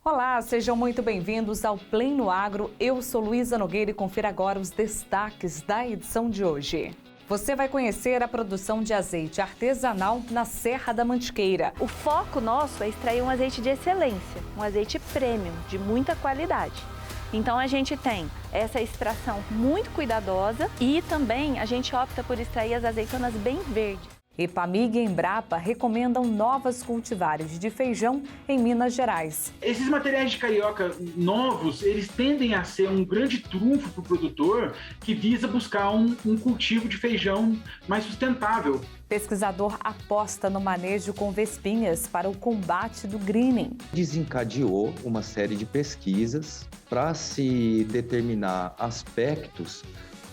Olá, sejam muito bem-vindos ao Pleno Agro. Eu sou Luísa Nogueira e confira agora os destaques da edição de hoje. Você vai conhecer a produção de azeite artesanal na Serra da Mantiqueira. O foco nosso é extrair um azeite de excelência, um azeite premium, de muita qualidade. Então a gente tem essa extração muito cuidadosa e também a gente opta por extrair as azeitonas bem verdes. Epamig e Embrapa recomendam novas cultivares de feijão em Minas Gerais. Esses materiais de carioca novos, eles tendem a ser um grande trunfo para o produtor que visa buscar um cultivo de feijão mais sustentável. Pesquisador aposta no manejo com vespinhas para o combate do greening. Desencadeou uma série de pesquisas para se determinar aspectos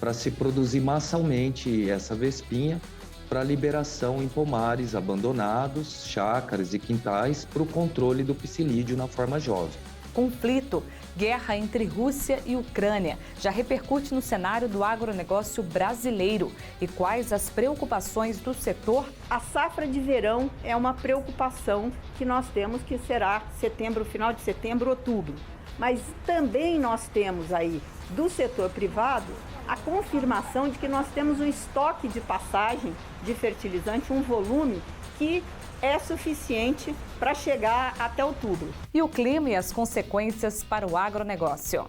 para se produzir massalmente essa vespinha para liberação em pomares abandonados, chácaras e quintais para o controle do psilídeo na forma jovem. Conflito, guerra entre Rússia e Ucrânia, já repercute no cenário do agronegócio brasileiro. E quais as preocupações do setor? A safra de verão é uma preocupação que nós temos, que será setembro, final de setembro, outubro. Mas também nós temos aí, do setor privado, a confirmação de que nós temos um estoque de passagem de fertilizante, um volume que é suficiente para chegar até outubro. E o clima e as consequências para o agronegócio.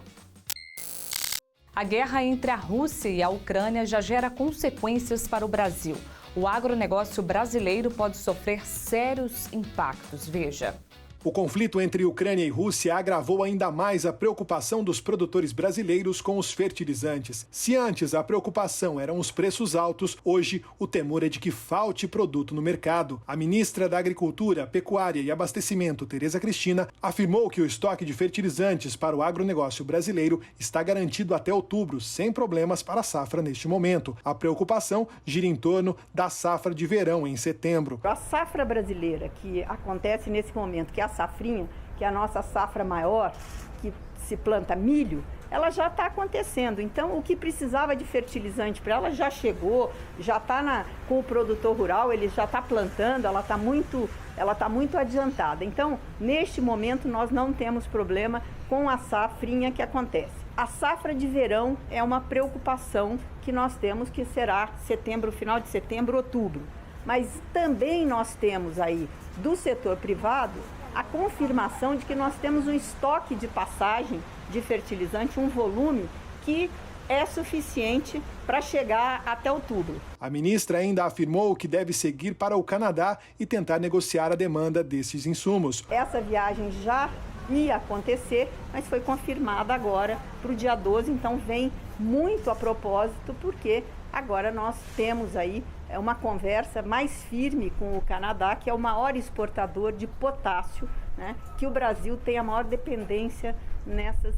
A guerra entre a Rússia e a Ucrânia já gera consequências para o Brasil. O agronegócio brasileiro pode sofrer sérios impactos. Veja. O conflito entre Ucrânia e Rússia agravou ainda mais a preocupação dos produtores brasileiros com os fertilizantes. Se antes a preocupação eram os preços altos, hoje o temor é de que falte produto no mercado. A ministra da Agricultura, Pecuária e Abastecimento, Tereza Cristina, afirmou que o estoque de fertilizantes para o agronegócio brasileiro está garantido até outubro, sem problemas para a safra neste momento. A preocupação gira em torno da safra de verão em setembro. A safra brasileira que acontece nesse momento, que é a safrinha, que é a nossa safra maior, que se planta milho, ela já está acontecendo. Então, o que precisava de fertilizante para ela já chegou, já está com o produtor rural, ele já está plantando, ela está muito adiantada. Então, neste momento, nós não temos problema com a safrinha que acontece. A safra de verão é uma preocupação que nós temos, que será setembro, final de setembro, outubro. Mas também nós temos aí, do setor privado, a confirmação de que nós temos um estoque de passagem de fertilizante, um volume que é suficiente para chegar até outubro. A ministra ainda afirmou que deve seguir para o Canadá e tentar negociar a demanda desses insumos. Essa viagem já ia acontecer, mas foi confirmada agora para o dia 12, então vem muito a propósito, porque agora nós temos aí uma conversa mais firme com o Canadá, que é o maior exportador de potássio, né, que o Brasil tem a maior dependência nessas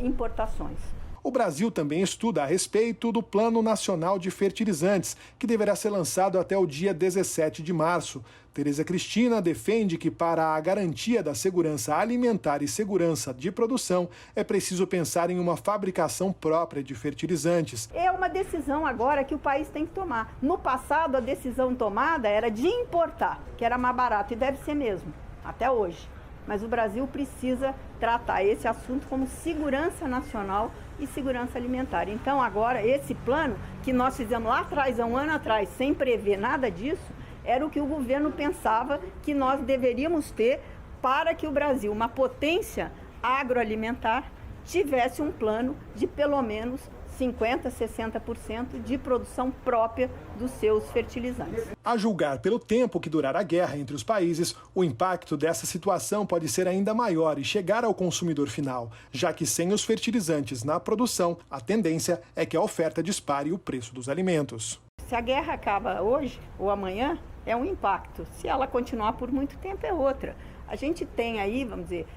importações. O Brasil também estuda a respeito do Plano Nacional de Fertilizantes, que deverá ser lançado até o dia 17 de março. Tereza Cristina defende que, para a garantia da segurança alimentar e segurança de produção, é preciso pensar em uma fabricação própria de fertilizantes. É uma decisão agora que o país tem que tomar. No passado, a decisão tomada era de importar, que era mais barato, e deve ser mesmo, até hoje. Mas o Brasil precisa tratar esse assunto como segurança nacional e segurança alimentar. Então agora esse plano que nós fizemos lá atrás, há um ano atrás, sem prever nada disso, era o que o governo pensava que nós deveríamos ter para que o Brasil, uma potência agroalimentar, tivesse um plano de pelo menos 50%, 60% de produção própria dos seus fertilizantes. A julgar pelo tempo que durar a guerra entre os países, o impacto dessa situação pode ser ainda maior e chegar ao consumidor final, já que sem os fertilizantes na produção, a tendência é que a oferta dispare o preço dos alimentos. Se a guerra acaba hoje ou amanhã, é um impacto. Se ela continuar por muito tempo, é outra. A gente tem aí, vamos dizer,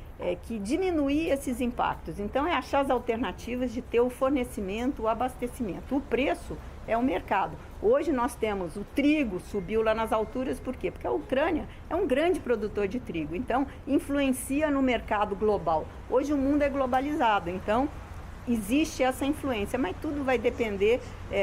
que diminuir esses impactos. Então, é achar as alternativas de ter o fornecimento, o abastecimento. O preço é o mercado. Hoje nós temos o trigo, subiu lá nas alturas, por quê? Porque a Ucrânia é um grande produtor de trigo, então influencia no mercado global. Hoje o mundo é globalizado, então existe essa influência, mas tudo vai depender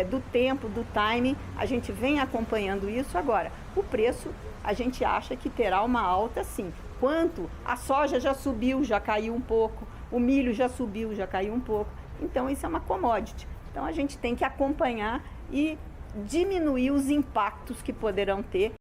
do tempo, do timing. A gente vem acompanhando isso agora. O preço, a gente acha que terá uma alta sim. Quanto? A soja já subiu, já caiu um pouco, o milho já subiu, já caiu um pouco. Então isso é uma commodity. Então a gente tem que acompanhar e diminuir os impactos que poderão ter.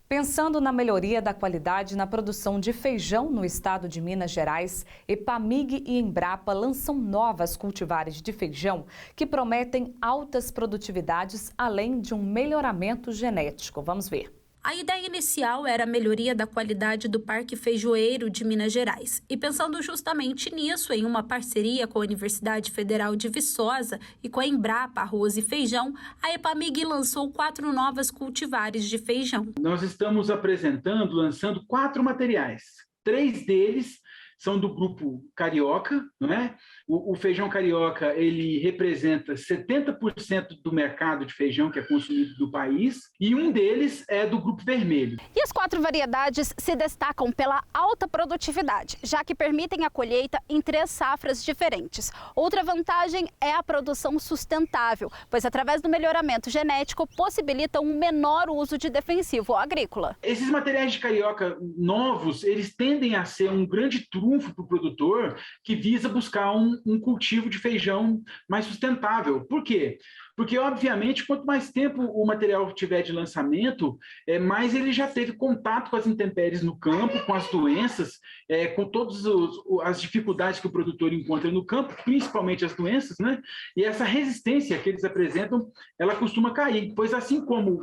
Pensando na melhoria da qualidade na produção de feijão no estado de Minas Gerais, Epamig e Embrapa lançam novas cultivares de feijão que prometem altas produtividades, além de um melhoramento genético. Vamos ver. A ideia inicial era a melhoria da qualidade do Parque Feijoeiro de Minas Gerais. E pensando justamente nisso, em uma parceria com a Universidade Federal de Viçosa e com a Embrapa Arroz e Feijão, a Epamig lançou 4 novas cultivares de feijão. Nós estamos lançando 4 materiais. 3 deles são do grupo carioca, não é? O feijão carioca, ele representa 70% do mercado de feijão que é consumido do país, e um deles é do grupo vermelho. E as 4 variedades se destacam pela alta produtividade, já que permitem a colheita em 3 safras diferentes. Outra vantagem é a produção sustentável, pois através do melhoramento genético possibilita um menor uso de defensivo agrícola. Esses materiais de carioca novos, eles tendem a ser um grande trunfo para o produtor que visa buscar um cultivo de feijão mais sustentável. Por quê? Porque, obviamente, quanto mais tempo o material tiver de lançamento, mais ele já teve contato com as intempéries no campo, com as doenças, com todas as dificuldades que o produtor encontra no campo, principalmente as doenças, né? E essa resistência que eles apresentam, ela costuma cair, pois assim como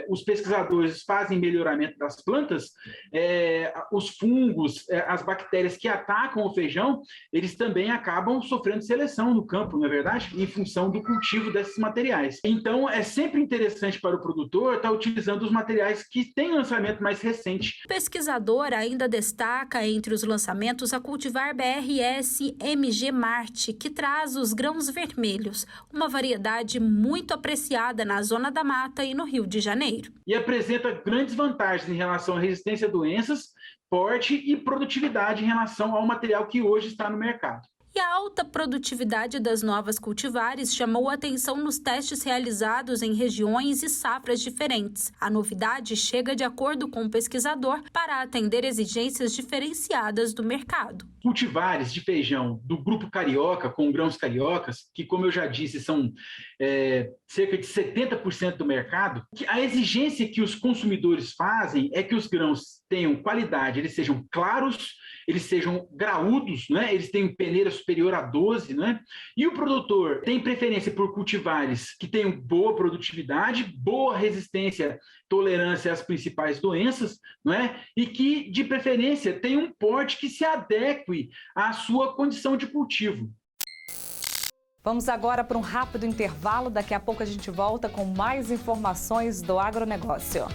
os pesquisadores fazem melhoramento das plantas, os fungos, as bactérias que atacam o feijão, eles também acabam sofrendo seleção no campo, não é verdade? Em função do cultivo desses materiais. Então, é sempre interessante para o produtor estar utilizando os materiais que têm lançamento mais recente. O pesquisador ainda destaca entre os lançamentos a cultivar BRS MG Marte, que traz os grãos vermelhos, uma variedade muito apreciada na Zona da Mata e no Rio de Janeiro. E apresenta grandes vantagens em relação à resistência a doenças, porte e produtividade em relação ao material que hoje está no mercado. E a alta produtividade das novas cultivares chamou a atenção nos testes realizados em regiões e safras diferentes. A novidade chega de acordo com o pesquisador para atender exigências diferenciadas do mercado. Cultivares de feijão do grupo carioca, com grãos cariocas, que, como eu já disse, são cerca de 70% do mercado, a exigência que os consumidores fazem é que os grãos tenham qualidade, eles sejam claros, eles sejam graúdos, né? Eles têm peneira superior a 12, né? E o produtor tem preferência por cultivares que tenham boa produtividade, boa resistência, tolerância às principais doenças, não é? E que, de preferência, tenham um porte que se adeque à sua condição de cultivo. Vamos agora para um rápido intervalo. Daqui a pouco a gente volta com mais informações do agronegócio.